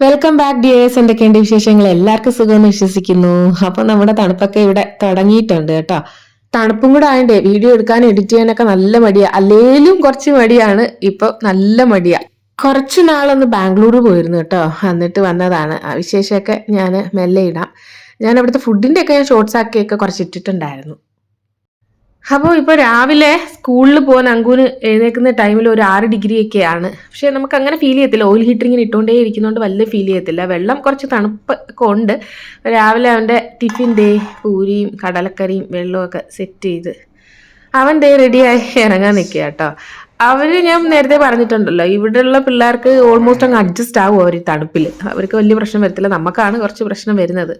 Welcome back dears. എന്തൊക്കെയുണ്ട് വിശേഷങ്ങൾ? എല്ലാവർക്കും സുഖമെന്ന് വിശ്വസിക്കുന്നു. അപ്പൊ നമ്മുടെ തണുപ്പൊക്കെ ഇവിടെ തുടങ്ങിയിട്ടുണ്ട് കേട്ടോ. തണുപ്പും കൂടെ ആയണ്ടേ വീഡിയോ എടുക്കാനും എഡിറ്റ് ചെയ്യാനൊക്കെ നല്ല മടിയാ. അല്ലേലും കുറച്ച് മടിയാണ്, ഇപ്പൊ നല്ല മടിയാ. കുറച്ചു നാളൊന്ന് ബാംഗ്ലൂർ പോയിരുന്നു കേട്ടോ. എന്നിട്ട് വന്നതാണ്. ആ വിശേഷമൊക്കെ ഞാൻ മെല്ലെ ഇടാം. ഞാൻ അവിടുത്തെ ഫുഡിന്റെ ഒക്കെ ഞാൻ ഷോർട്സ് ആക്കിയൊക്കെ കുറച്ച് ഇട്ടിട്ടുണ്ടായിരുന്നു. അപ്പോൾ ഇപ്പോൾ രാവിലെ സ്കൂളിൽ പോകാൻ അങ്കുവിന് എഴുന്നേൽക്കുന്ന ടൈമിൽ ഒരു 6 ഡിഗ്രി ഒക്കെയാണ്. പക്ഷെ നമുക്ക് അങ്ങനെ ഫീൽ ചെയ്യത്തില്ല. ഓയിൽ ഹീറ്റർ ഇങ്ങനെ ഇട്ടുകൊണ്ടേ ഇരിക്കുന്നതുകൊണ്ട് വലിയ ഫീൽ ചെയ്യത്തില്ല. വെള്ളം കുറച്ച് തണുപ്പ് ഒക്കെ ഉണ്ട്. രാവിലെ അവൻ്റെ ടിഫിൻ പൂരിയും കടലക്കറിയും വെള്ളമൊക്കെ സെറ്റ് ചെയ്ത് അവൻ റെഡിയായി ഇറങ്ങാൻ നിൽക്കുക കേട്ടോ. ഞാൻ നേരത്തെ പറഞ്ഞിട്ടുണ്ടല്ലോ, ഇവിടെയുള്ള പിള്ളേർക്ക് ഓൾമോസ്റ്റ് അങ്ങ് അഡ്ജസ്റ്റ് ആവും അവർ തണുപ്പിൽ. അവർക്ക് വലിയ പ്രശ്നം വരത്തില്ല. നമുക്കാണ് കുറച്ച് പ്രശ്നം വരുന്നത്.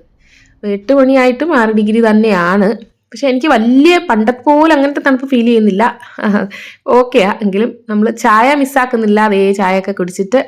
8 മണിയായിട്ടും 6 ഡിഗ്രി തന്നെയാണ്. പക്ഷെ എനിക്ക് വലിയ പണ്ടത്തെ പോലെ അങ്ങനത്തെ തണുപ്പ് ഫീൽ ചെയ്യുന്നില്ല. ഓക്കെയാ. എങ്കിലും നമ്മൾ ചായ മിസ്സാക്കുന്നില്ല. അതേ ചായയൊക്കെ കുടിച്ചിട്ട്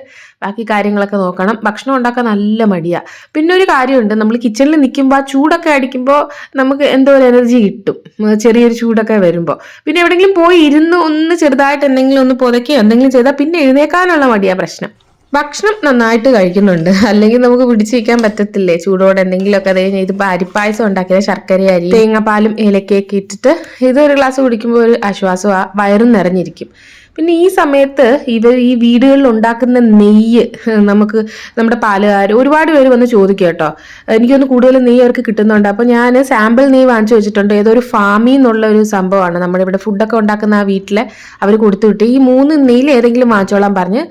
ബാക്കി കാര്യങ്ങളൊക്കെ നോക്കണം. ഭക്ഷണം ഉണ്ടാക്കാൻ നല്ല മടിയാ. പിന്നെ ഒരു കാര്യമുണ്ട്, നമ്മൾ കിച്ചണിൽ നിൽക്കുമ്പോൾ ആ ചൂടൊക്കെ അടിക്കുമ്പോൾ നമുക്ക് എന്തോ ഒരു എനർജി കിട്ടും, ചെറിയൊരു ചൂടൊക്കെ വരുമ്പോൾ. പിന്നെ എവിടെയെങ്കിലും പോയി ഇരുന്ന് ഒന്ന് ചെറുതായിട്ട് എന്തെങ്കിലും ഒന്ന് പുതയ്ക്കുകയോ എന്തെങ്കിലും ചെയ്താൽ പിന്നെ എഴുന്നേക്കാനുള്ള മടിയാ പ്രശ്നം. ഭക്ഷണം നന്നായിട്ട് കഴിക്കുന്നുണ്ട്, അല്ലെങ്കിൽ നമുക്ക് പിടിച്ചിരിക്കാൻ പറ്റത്തില്ലേ ചൂടോടെ എന്തെങ്കിലുമൊക്കെ. അതായത് ഇതിപ്പോൾ അരിപ്പായസം ഉണ്ടാക്കിയത് ശർക്കര അരി തേങ്ങാപ്പാലും ഏലക്കയൊക്കെ ഇട്ടിട്ട് ഇതൊരു ഗ്ലാസ് കുടിക്കുമ്പോൾ ഒരു ആശ്വാസമാണ്, വയറും നിറഞ്ഞിരിക്കും. പിന്നെ ഈ സമയത്ത് ഈ വീടുകളിൽ ഉണ്ടാക്കുന്ന നെയ്യ് നമുക്ക് നമ്മുടെ പാലുകാർ ഒരുപാട് പേര് വന്ന് ചോദിക്കും കേട്ടോ. എനിക്കൊന്ന് കൂടുതൽ നെയ്യ് അവർക്ക് കിട്ടുന്നുണ്ട്. അപ്പോൾ ഞാൻ സാമ്പിൾ നെയ്യ് വാങ്ങിച്ചു വെച്ചിട്ടുണ്ട്. ഏതോ ഒരു ഫാമിൽ നിന്നുള്ള ഒരു സംഭവമാണ്. നമ്മുടെ ഇവിടെ ഫുഡൊക്കെ ഉണ്ടാക്കുന്ന ആ വീട്ടിലെ അവർ കൊടുത്തു വിട്ട് ഈ 3 നെയ്യിൽ ഏതെങ്കിലും വാങ്ങിച്ചോളാൻ പറഞ്ഞ്.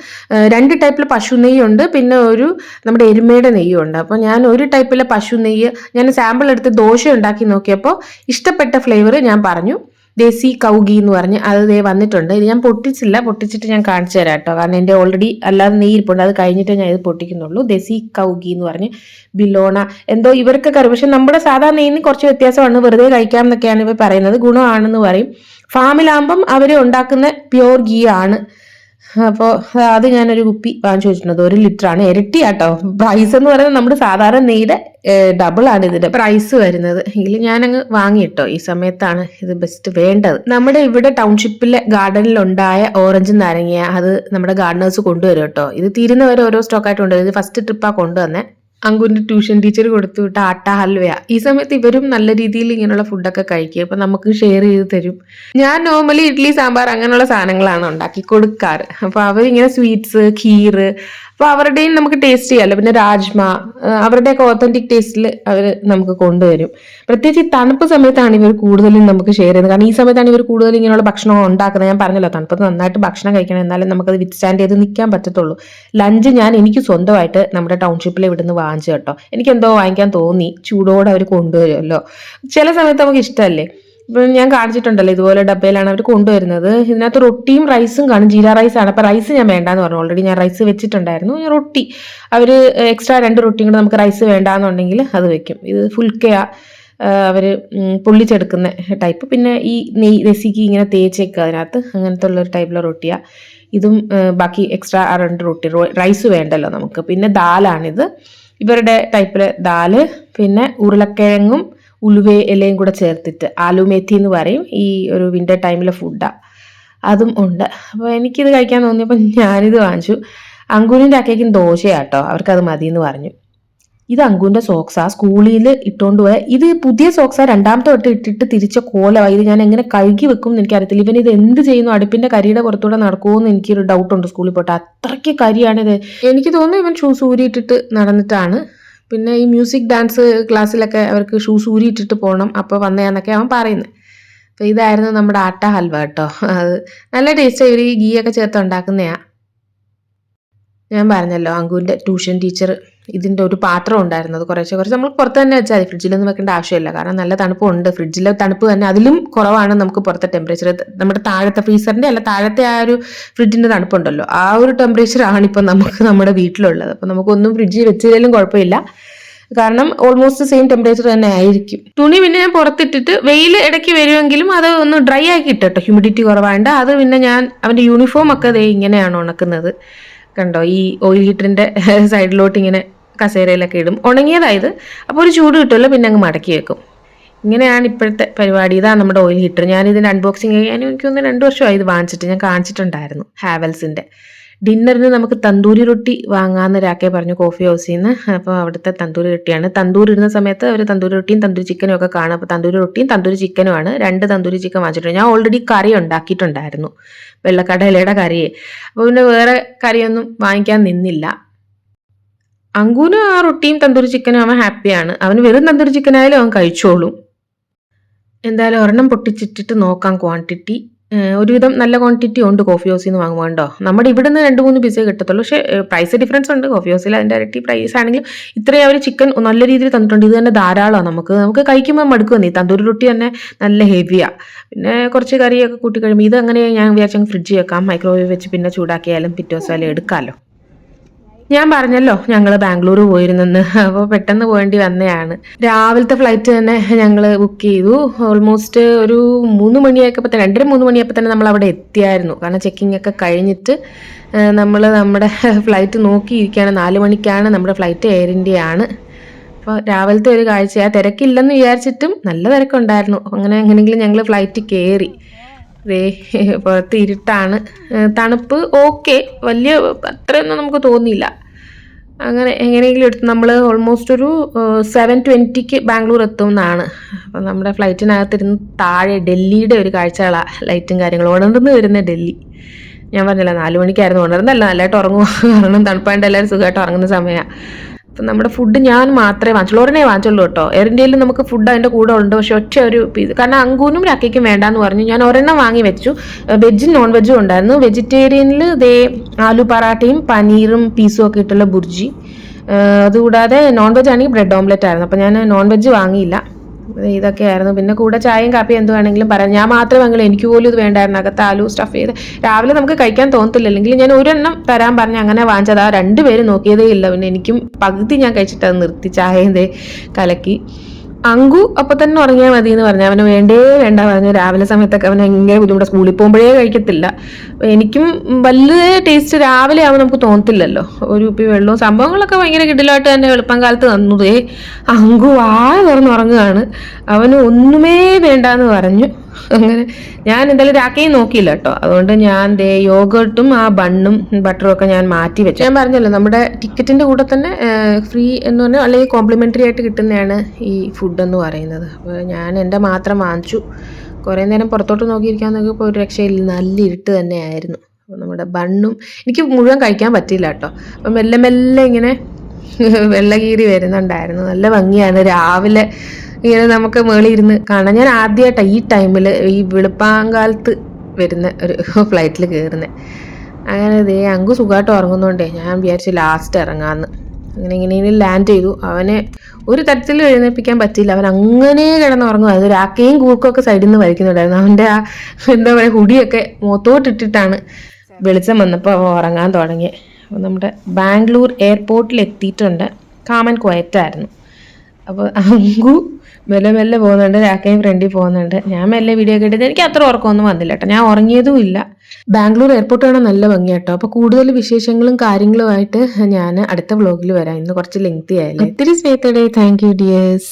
2 ടൈപ്പിൽ പശു നെയ്യുണ്ട്, പിന്നെ നമ്മുടെ എരുമയുടെ നെയ്യുണ്ട്. അപ്പോൾ ഞാൻ ഒരു ടൈപ്പിലെ പശു നെയ്യ് ഞാൻ സാമ്പിൾ എടുത്ത് ദോശ ഉണ്ടാക്കി നോക്കിയപ്പോൾ ഇഷ്ടപ്പെട്ട ഫ്ലേവർ ഞാൻ പറഞ്ഞു. ദേസി കൗഗി എന്ന് പറഞ്ഞ് അത് വന്നിട്ടുണ്ട്. ഇത് ഞാൻ പൊട്ടിച്ചില്ല, പൊട്ടിച്ചിട്ട് ഞാൻ കാണിച്ചു തരാം കേട്ടോ. കാരണം എൻ്റെ ഓൾറെഡി അല്ലാതെ നെയ്യ് ഇരിപ്പുണ്ട്, അത് കഴിഞ്ഞിട്ട് ഞാൻ ഇത് പൊട്ടിക്കുന്നുള്ളൂ. ദേസി കൗഗി എന്ന് പറഞ്ഞ് ബിലോണ എന്തോ ഇവർക്കൊക്കെ അറിയാം. പക്ഷെ നമ്മുടെ സാധാരണ നെയ്യിന് കുറച്ച് വ്യത്യാസമാണ്. വെറുതെ കഴിക്കാം എന്നൊക്കെയാണ് ഇവർ പറയുന്നത്. ഗുണമാണെന്ന് പറയും. ഫാമിലാകുമ്പം അവർ ഉണ്ടാക്കുന്ന പ്യോർ ഗീ ആണ്. അപ്പോൾ അത് ഞാനൊരു കുപ്പി വാങ്ങിച്ചു വെച്ചിട്ടുണ്ട്. 1 ലിറ്ററാണ്. ഇരട്ടിയാട്ടോ പ്രൈസ് എന്ന് പറയുന്നത്. നമ്മുടെ സാധാരണ നെയ്യുടെ ഡബിൾ ആണ് ഇതിന്റെ പ്രൈസ് വരുന്നത്. എങ്കിൽ ഞാനങ്ങ് വാങ്ങിയിട്ടോ. ഈ സമയത്താണ് ഇത് ബെസ്റ്റ് വേണ്ടത്. നമ്മുടെ ഇവിടെ ടൗൺഷിപ്പിലെ ഗാർഡനിലുണ്ടായ ഓറഞ്ച് നാരങ്ങ അത് നമ്മുടെ ഗാർഡനേഴ്സ് കൊണ്ടുവരും കേട്ടോ. ഇത് തീരുന്നവരെ ഓരോ സ്റ്റോക്കായിട്ട് കൊണ്ടുവരും. ഇത് ഫസ്റ്റ് ട്രിപ്പാണ് കൊണ്ടുവന്നേ. അങ്കുവിന്റെ ട്യൂഷൻ ടീച്ചർ കൊടുത്തു വിട്ട ആട്ട ഹൽവയാ. ഈ സമയത്ത് ഇവരും നല്ല രീതിയിൽ ഇങ്ങനെയുള്ള ഫുഡൊക്കെ കഴിക്കുക. അപ്പൊ നമുക്ക് ഷെയർ ചെയ്ത് തരും. ഞാൻ നോർമലി ഇഡ്ഡലി സാമ്പാർ അങ്ങനെയുള്ള സാധനങ്ങളാണ് ഉണ്ടാക്കി കൊടുക്കാറ്. അപ്പൊ അവരിങ്ങനെ സ്വീറ്റ്സ് ഖീർ അപ്പൊ അവരുടെയും നമുക്ക് ടേസ്റ്റ് ചെയ്യാമല്ലോ. പിന്നെ രാജ്മ അവരുടെയൊക്കെ ഓത്തന്റിക് ടേസ്റ്റിൽ അവർ നമുക്ക് കൊണ്ടുവരും. പ്രത്യേകിച്ച് ഈ തണുപ്പ് സമയത്താണ് ഇവർ കൂടുതലും നമുക്ക് ഷെയർ ചെയ്യുന്നത്. കാരണം ഈ സമയത്താണ് ഇവർ കൂടുതൽ ഇങ്ങനെയുള്ള ഭക്ഷണം ഉണ്ടാക്കുന്നത്. ഞാൻ പറഞ്ഞല്ലോ, തണുപ്പത്ത് നന്നായിട്ട് ഭക്ഷണം കഴിക്കണം, എന്നാലും നമുക്കത് വിത്ത്സ്റ്റാൻഡ് ചെയ്ത് നിൽക്കാൻ പറ്റത്തുള്ളൂ. ലഞ്ച് ഞാൻ എനിക്ക് സ്വന്തമായിട്ട് നമ്മുടെ ടൗൺഷിപ്പിൽ ഇവിടുന്ന് വാങ്ങിച്ചു കേട്ടോ. എനിക്കെന്തോ വാങ്ങിക്കാൻ തോന്നി, ചൂടോടെ അവർ കൊണ്ടുവരുമല്ലോ. ചില സമയത്ത് നമുക്ക് ഇഷ്ടമല്ലേ. ഇപ്പം ഞാൻ കാണിച്ചിട്ടുണ്ടല്ലോ, ഇതുപോലെ ഡബയിലാണ് അവർ കൊണ്ടുവരുന്നത്. ഇതിനകത്ത് റൊട്ടിയും റൈസും കാണും. ജീര റൈസാണ്. അപ്പം റൈസ് ഞാൻ വേണ്ടാന്ന് പറഞ്ഞു. ഓൾറെഡി ഞാൻ റൈസ് വെച്ചിട്ടുണ്ടായിരുന്നു. റൊട്ടി അവർ എക്സ്ട്രാ 2 റൊട്ടിയും കൂടെ നമുക്ക് റൈസ് വേണ്ടാന്നുണ്ടെങ്കിൽ അത് വെക്കും. ഇത് ഫുൽക്കയാ അവർ പൊള്ളിച്ചെടുക്കുന്ന ടൈപ്പ്. പിന്നെ ഈ റെസിക്ക് ഇങ്ങനെ തേച്ചേക്കുക അതിനകത്ത്, അങ്ങനത്തെ ഉള്ളൊരു ടൈപ്പിലെ റൊട്ടിയാണ്. ഇതും ബാക്കി എക്സ്ട്രാ 2 റൊട്ടി. റൈസ് വേണ്ടല്ലോ നമുക്ക്. പിന്നെ ദാലാണിത്, ഇവരുടെ ടൈപ്പിലെ ദാല്. പിന്നെ ഉരുളക്കിഴങ്ങും ഉലുവ ഇലയും കൂടെ ചേർത്തിട്ട് ആലുമേത്തി എന്ന് പറയും. ഈ ഒരു വിൻ്റർ ടൈമിലെ ഫുഡാണ്. അതും ഉണ്ട്. അപ്പോൾ എനിക്കിത് കഴിക്കാൻ തോന്നിയപ്പോൾ ഞാനിത് വാങ്ങിച്ചു. അങ്കുവിൻ്റെ അക്കയ്ക്കും ദോശയാട്ടോ, അവർക്കത് മതി എന്ന് പറഞ്ഞു. ഇത് അങ്കുവിൻ്റെ സോക്സാ, സ്കൂളിൽ ഇട്ടുകൊണ്ട് പോയ. ഇത് പുതിയ സോക്സാ, 2ാമത്തെ വട്ടം ഇട്ടിട്ട് തിരിച്ച കോലമാണ്. ഇത് ഞാൻ എങ്ങനെ കഴുകി വെക്കും എന്ന് എനിക്കറിയത്തില്ല. ഇവൻ ഇത് എന്ത് ചെയ്യുന്നു? അടുപ്പിന്റെ കരിയുടെ പുറത്തൂടെ നടക്കുമോ എന്ന് എനിക്കൊരു ഡൗട്ടുണ്ട്. സ്കൂളിൽ പോയിട്ട് അത്രയ്ക്ക് കരിയാണിത്. എനിക്ക് തോന്നുന്നു ഇവൻ ഷൂസ് ഊരിയിട്ടിട്ട് നടന്നിട്ടാണ്. പിന്നെ ഈ മ്യൂസിക് ഡാൻസ് ക്ലാസ്സിലൊക്കെ അവർക്ക് ഷൂസ് ഊരിയിട്ടിട്ട് പോകണം, അപ്പോൾ വന്നയാന്നൊക്കെ അവൻ പറയുന്നത്. അപ്പോൾ ഇതായിരുന്നു നമ്മുടെ ആട്ട ഹൽവ കേട്ടോ. അത് നല്ല ടേസ്റ്റ്. ഇവർ ഈ ഗീ ഒക്കെ ചേർത്ത് ഉണ്ടാക്കുന്നതാണ്. ഞാൻ പറഞ്ഞല്ലോ, അങ്കുവിൻ്റെ ട്യൂഷൻ ടീച്ചർ ഇതിൻ്റെ ഒരു പാത്രം ഉണ്ടായിരുന്നത്. കുറച്ച് നമ്മൾ പുറത്ത് തന്നെ വെച്ചാൽ മതി, ഫ്രിഡ്ജിലൊന്നും വെക്കേണ്ട ആവശ്യമില്ല. കാരണം നല്ല തണുപ്പുണ്ട്. ഫ്രിഡ്ജിലെ തണുപ്പ് തന്നെ അതിലും കുറവാണ് നമുക്ക് പുറത്തെ ടെമ്പറേച്ചർ. നമ്മുടെ താഴത്തെ ഫ്രീസറിൻ്റെ അല്ല, താഴത്തെ ആ ഒരു ഫ്രിഡ്ജിൻ്റെ തണുപ്പുണ്ടല്ലോ, ആ ഒരു ടെമ്പറേച്ചറാണ് ഇപ്പം നമുക്ക് നമ്മുടെ വീട്ടിലുള്ളത്. അപ്പം നമുക്കൊന്നും ഫ്രിഡ്ജിൽ വെച്ചില്ലെങ്കിലും കുഴപ്പമില്ല. കാരണം ഓൾമോസ്റ്റ് സെയിം ടെമ്പറേച്ചർ തന്നെ ആയിരിക്കും. തുണി പിന്നെ ഞാൻ പുറത്തിട്ടിട്ട് വെയിൽ ഇടയ്ക്ക് വരുമെങ്കിലും അത് ഒന്ന് ഡ്രൈ ആക്കി ഇട്ടോ. ഹ്യൂമിഡിറ്റി കുറവാണ്ട്. അത് പിന്നെ ഞാൻ അവൻ്റെ യൂണിഫോം ഒക്കെ ഇങ്ങനെയാണ് ഉണക്കുന്നത്. കണ്ടോ, ഈ ഓയിൽ ഹീറ്ററിൻ്റെ സൈഡിലോട്ട് ഇങ്ങനെ കസേരയിലൊക്കെ ഇടും. ഉണങ്ങിയതായത് അപ്പോൾ ഒരു ചൂട് കിട്ടുമല്ലോ, പിന്നെ അങ്ങ് മടക്കി വെക്കും. ഇങ്ങനെയാണ് ഇപ്പോഴത്തെ പരിപാടി. ഇതാണ് നമ്മുടെ ഓയിൽ ഹീറ്റർ. ഞാനിതിൻ്റെ അൺബോക്സിങ് ചെയ്യാൻ എനിക്കൊന്ന് 2 വർഷമായി ഇത് വാങ്ങിച്ചിട്ട്. ഞാൻ കാണിച്ചിട്ടുണ്ടായിരുന്നു ഹാവൽസിൻ്റെ. ഡിന്നറിന് നമുക്ക് തന്തൂരി റൊട്ടി വാങ്ങാമെന്ന് രാക്കെ പറഞ്ഞു കോഫി ഹൗസിൽ നിന്ന്. അപ്പോൾ അവിടുത്തെ തന്തൂരി റൊട്ടിയാണ്. തന്തൂരി ഇടുന്ന സമയത്ത് അവർ തന്തൂരി റൊട്ടിയും തന്തൂരി ചിക്കനും ഒക്കെ കാണും. അപ്പോൾ തന്തൂരി റൊട്ടിയും തന്തൂരി ചിക്കനുമാണ്. 2 തന്തൂരി ചിക്കൻ വാങ്ങിച്ചിട്ടുണ്ട്. ഞാൻ ഓൾറെഡി കറി ഉണ്ടാക്കിയിട്ടുണ്ടായിരുന്നു, വെള്ളക്കടലയുടെ കറിയെ. അപ്പോൾ പിന്നെ വേറെ കറിയൊന്നും വാങ്ങിക്കാൻ നിന്നില്ല. അങ്കുവിന് ആ റൊട്ടിയും തന്തൂരി ചിക്കനും അവൻ ഹാപ്പിയാണ്. അവന് വെറും തന്തൂരി ചിക്കൻ ആയാലും അവൻ കഴിച്ചോളും. എന്തായാലും ഒരെണ്ണം പൊട്ടിച്ചിട്ടിട്ട് നോക്കാം ക്വാണ്ടിറ്റി. ഒരുവിധം നല്ല ക്വാണ്ടിറ്റി ഉണ്ട് കോഫി ഹൗസിൽ നിന്ന് വാങ്ങുമ്പോൾ കേട്ടോ. നമ്മുടെ ഇവിടുന്ന് 2-3 പീസേ കിട്ടത്തുള്ളൂ. പക്ഷേ പ്രൈസ് ഡിഫറൻസ് ഉണ്ട്. കോഫി ഹൗസിൽ അതിൻ്റെ ഇരട്ടി പ്രൈസ് ആണെങ്കിലും ഇത്രയും അവർ ചിക്കൻ നല്ല രീതിയിൽ തന്നിട്ടുണ്ട്. ഇത് തന്നെ ധാരാളമാണ്. നമുക്ക് കഴിക്കുമ്പോൾ മടുക്കുമെന്നേ. തന്തൂരി റൊട്ടി തന്നെ നല്ല ഹെവിയാണ്. പിന്നെ കുറച്ച് കറിയൊക്കെ കൂട്ടി കഴിയുമ്പോൾ ഇത് അങ്ങനെ ഞാൻ വിചാരിച്ചങ്ങ് ഫ്രിഡ്ജിൽ വെക്കാം. മൈക്രോവേവ് വെച്ച് പിന്നെ ചൂടാക്കിയാലും പിറ്റേ ദിവസം എടുക്കാമല്ലോ. ഞാൻ പറഞ്ഞല്ലോ ഞങ്ങൾ ബാംഗ്ലൂർ പോയിരുന്നെന്ന്. അപ്പോൾ പെട്ടെന്ന് പോകേണ്ടി വന്നതാണ്. രാവിലത്തെ ഫ്ലൈറ്റ് തന്നെ ഞങ്ങൾ ബുക്ക് ചെയ്തു. ഓൾമോസ്റ്റ് ഒരു 3 മണിയായപ്പോൾ തന്നെ 2-3 മണിയായപ്പോൾ തന്നെ നമ്മൾ അവിടെ എത്തിയായിരുന്നു. കാരണം ചെക്കിംഗ് ഒക്കെ കഴിഞ്ഞിട്ട് നമ്മൾ നമ്മുടെ ഫ്ലൈറ്റ് നോക്കിയിരിക്കുകയാണ്. 4 മണിക്കാണ് നമ്മുടെ ഫ്ലൈറ്റ്. എയർ ഇന്ത്യയാണ്. അപ്പോൾ രാവിലത്തെ ഒരു കാഴ്ച. ആ തിരക്കില്ലെന്ന് വിചാരിച്ചിട്ടും നല്ല തിരക്കുണ്ടായിരുന്നു. അങ്ങനെ എങ്ങനെയെങ്കിലും ഞങ്ങൾ ഫ്ലൈറ്റ് കയറി. പുറത്ത് ഇരുട്ടാണ്, തണുപ്പ് ഓക്കെ, വലിയ അത്രയൊന്നും നമുക്ക് തോന്നിയില്ല. അങ്ങനെ എങ്ങനെയെങ്കിലും എടുത്ത് നമ്മൾ ഓൾമോസ്റ്റ് ഒരു 7:20 ബാംഗ്ലൂർ എത്തുമെന്നാണ്. അപ്പം നമ്മുടെ ഫ്ലൈറ്റിനകത്തിരുന്ന് താഴെ ഡൽഹിയുടെ ഒരു കാഴ്ചകളാണ്, ലൈറ്റും കാര്യങ്ങളും. ഉണർന്ന് വരുന്ന ഡൽഹി. ഞാൻ പറഞ്ഞില്ല 4 മണിക്കായിരുന്നു. ഉണർന്നല്ല, നല്ലതായിട്ട് ഉറങ്ങുക. കാരണം തണുപ്പായിട്ട് എല്ലാവരും സുഖമായിട്ട് ഉറങ്ങുന്ന സമയമാണ്. അപ്പം നമ്മുടെ ഫുഡ് ഞാൻ മാത്രമേ വാങ്ങിച്ചുള്ളൂ. ഒരെണ്ണേ വാങ്ങിച്ചുള്ളൂ കേട്ടോ. എയർ ഇന്ത്യയിൽ നമുക്ക് ഫുഡ് അതിൻ്റെ കൂടെ ഉണ്ട്. പക്ഷെ ഒറ്റ ഒരു പീസ്, കാരണം അങ്കൂനും രാക്കയ്ക്കും വേണ്ടാന്ന് പറഞ്ഞു. ഞാൻ ഒരെണ്ണം വാങ്ങി വെച്ചു. വെജും നോൺ വെജും ഉണ്ടായിരുന്നു. വെജിറ്റേറിയനിൽ ആലു പറാട്ടയും പനീറും പീസും ഒക്കെ ഇട്ടുള്ള ബുർജി. അതുകൂടാതെ നോൺ വെജ് ആണെങ്കിൽ ബ്രെഡ് ഓംലെറ്റ് ആയിരുന്നു. അപ്പം ഞാൻ നോൺ വെജ് വാങ്ങിയില്ല. ഇതൊക്കെയായിരുന്നു. പിന്നെ കൂടെ ചായയും കാപ്പിയും എന്ത് വേണമെങ്കിലും പറയാം. ഞാൻ മാത്രമേ വാങ്ങില്ല, എനിക്ക് പോലും ഇത് വേണ്ടായിരുന്നു. അകത്ത് ആലു സ്റ്റഫ് ചെയ്ത് രാവിലെ നമുക്ക് കഴിക്കാൻ തോന്നത്തില്ല. അല്ലെങ്കിൽ ഞാൻ ഒരെണ്ണം തരാൻ പറഞ്ഞ് അങ്ങനെ വാങ്ങിച്ചത്. ആ 2 പേര് നോക്കിയതേ ഇല്ല. പിന്നെ എനിക്കും പകുതി ഞാൻ കഴിച്ചിട്ട് അത് നിർത്തി. ചായയും കലക്കി. അങ്കു അപ്പം തന്നെ ഉറങ്ങിയാൽ മതി എന്ന് പറഞ്ഞു. അവന് വേണ്ട പറഞ്ഞു. രാവിലെ സമയത്തൊക്കെ അവന് ഭയങ്കര ബുദ്ധിമുട്ട്. സ്കൂളിൽ പോകുമ്പോഴേ കഴിക്കത്തില്ല. എനിക്കും വലിയ ടേസ്റ്റ് രാവിലെ ആവുമ്പോൾ നമുക്ക് തോന്നത്തില്ലല്ലോ. ഒരു ഉപ്പി വെള്ളവും സംഭവങ്ങളൊക്കെ ഭയങ്കര കിടിലായിട്ട് തന്നെ എളുപ്പം കാലത്ത് തന്നതേ. അങ്കു തുറന്നുറങ്ങുകയാണ്. അവന് ഒന്നുമേ വേണ്ടാന്ന് പറഞ്ഞു. അങ്ങനെ ഞാൻ എന്തായാലും രാക്കയും നോക്കിയില്ല കേട്ടോ. അതുകൊണ്ട് ഞാൻ യോഗട്ടും ആ ബണ്ണും ബട്ടറും ഒക്കെ ഞാൻ മാറ്റി വെച്ചു. ഞാൻ പറഞ്ഞല്ലോ നമ്മുടെ ടിക്കറ്റിൻ്റെ കൂടെ തന്നെ ഫ്രീ എന്ന് പറഞ്ഞാൽ അല്ലെങ്കിൽ കോംപ്ലിമെൻ്ററി ആയിട്ട് കിട്ടുന്നതാണ് ഈ ഫുഡെന്ന് പറയുന്നത്. അപ്പോൾ ഞാൻ എൻ്റെ മാത്രം വാങ്ങിച്ചു. കുറേ നേരം പുറത്തോട്ട് നോക്കിയിരിക്കാൻ നോക്കിയപ്പോൾ ഒരു രക്ഷയില്ല, നല്ല ഇരുട്ട് തന്നെയായിരുന്നു. അപ്പോൾ നമ്മുടെ ബണ്ണും എനിക്ക് മുഴുവൻ കഴിക്കാൻ പറ്റിയില്ല കേട്ടോ. അപ്പം മെല്ലെ മെല്ലെ ഇങ്ങനെ വെള്ളകീറി വരുന്നുണ്ടായിരുന്നു. നല്ല ഭംഗിയാണ് രാവിലെ ഇങ്ങനെ നമുക്ക് മേളിൽ ഇരുന്ന് കാണാം. ഞാൻ ആദ്യമായിട്ടാണ് ഈ ടൈമിൽ ഈ വെളുപ്പാങ്കാലത്ത് വരുന്ന ഒരു ഫ്ലൈറ്റിൽ കയറുന്നത്. അങ്ങനെ അങ്കു സുഖമായിട്ട് ഉറങ്ങുന്നതുകൊണ്ടേ ഞാൻ വിചാരിച്ചു ലാസ്റ്റ് ഇറങ്ങാമെന്ന്. ഇങ്ങനെ ലാൻഡ് ചെയ്തു. അവനെ ഒരു തരത്തിലും എഴുന്നേൽപ്പിക്കാൻ പറ്റിയില്ല. അവൻ അങ്ങനെ കിടന്നുറങ്ങും. അത് രാക്കയും കൂർക്കൊക്കെ സൈഡിൽ നിന്ന് വലിക്കുന്നുണ്ടായിരുന്നു. അവൻ്റെ ആ എന്താ പറയുക ഹുഡിയൊക്കെ മുഖത്തോട്ടിട്ടിട്ടാണ് വെളിച്ചം വന്നപ്പോൾ അവൻ ഉറങ്ങാൻ തുടങ്ങിയത്. അപ്പോൾ നമ്മുടെ ബാംഗ്ലൂർ എയർപോർട്ടിൽ എത്തിയിട്ടുണ്ട്. കാമൻ ക്വയറ്റായിരുന്നു. അപ്പോൾ അങ്കു മെല്ലെ പോകുന്നുണ്ട്, രാക്കയും ഫ്രണ്ടിൽ പോകുന്നുണ്ട്. ഞാൻ മെല്ലെ വീഡിയോ ഒക്കെ എടുത്ത് എനിക്ക് അത്ര ഉറക്കമൊന്നും വന്നില്ല കേട്ടോ. ഞാൻ ഉറങ്ങിയതും ഇല്ല. ബാംഗ്ലൂർ എയർപോർട്ട് കാണാൻ നല്ല ഭംഗി കേട്ടോ. അപ്പോൾ കൂടുതൽ വിശേഷങ്ങളും കാര്യങ്ങളുമായിട്ട് ഞാൻ അടുത്ത വ്ളോഗിൽ വരാം. ഇന്ന് കുറച്ച് ലെങ്തി ആയല്ലേ. ഒത്തിരി സ്നേഹത്തോടെ താങ്ക് യു ഡിയേഴ്സ്.